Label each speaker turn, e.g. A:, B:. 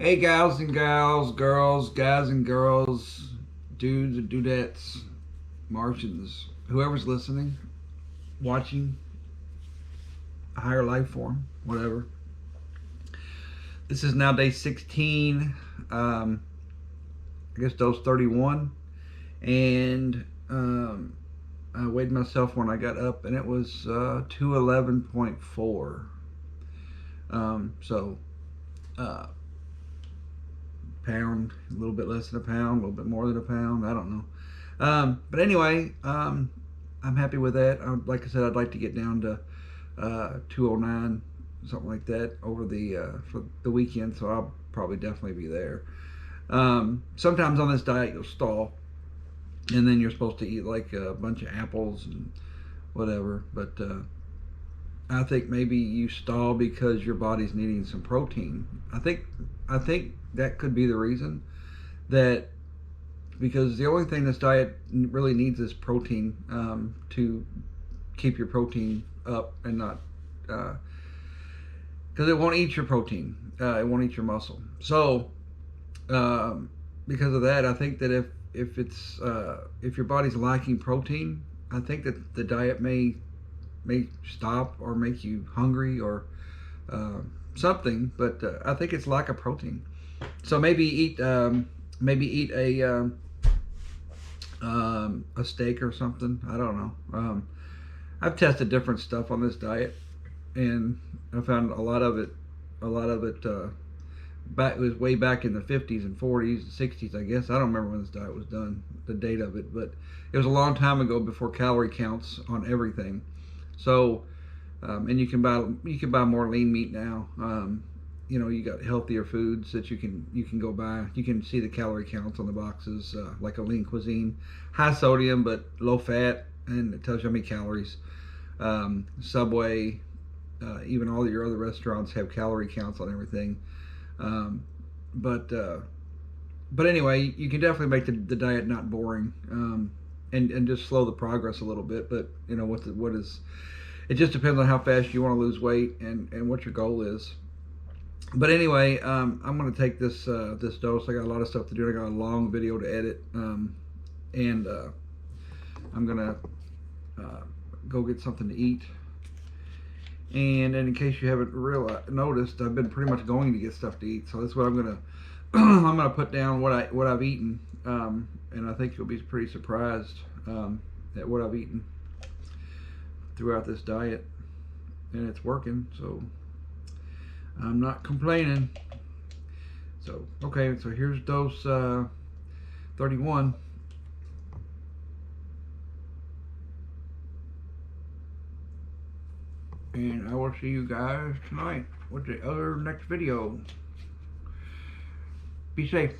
A: Hey, gals and gals, girls, guys and girls, dudes and dudettes, Martians, whoever's listening, watching, a higher life form, whatever. This is now day 16. I guess dose 31. And I weighed myself when I got up, and it was 211.4. So, uh, pound, a little bit less than a pound, a little bit more than a pound. I don't know. But anyway, I'm happy with that. Like I said, I'd like to get down to 209, something like that, over the for the weekend. So I'll probably definitely be there. Sometimes on this diet you'll stall, and then you're supposed to eat like a bunch of apples and whatever. But I think maybe you stall because your body's needing some protein. I think that could be the reason, that because the only thing this diet really needs is protein, to keep your protein up and not because it won't eat your protein, it won't eat your muscle. So because of that, I think that if your body's lacking protein, I think that the diet may stop or make you hungry or something. But I think it's lack of protein. So maybe eat a steak or something. I don't know. I've tested different stuff on this diet, and I found a lot of it. Back, it was way back in the 50s and 40s and 60s, I guess. I don't remember when this diet was done, the date of it, but it was a long time ago, before calorie counts on everything. So, and you can buy more lean meat now. You got healthier foods that you can go buy. You can see the calorie counts on the boxes, like a lean cuisine, high sodium but low fat, and it tells you how many calories. Subway, even all your other restaurants have calorie counts on everything. Um, but anyway, you can definitely make the diet not boring, and just slow the progress a little bit. But what is it just depends on how fast you want to lose weight and what your goal is. But anyway, I'm going to take this dose. I got a lot of stuff to do. I got a long video to edit, and I'm going to go get something to eat. And in case you haven't noticed, I've been pretty much going to get stuff to eat. So that's what I'm gonna I'm gonna put down what I've eaten, and I think you'll be pretty surprised at what I've eaten throughout this diet, and it's working. So I'm not complaining. So okay, so here's dose 31. And I will see you guys tonight with the other next video. Be safe.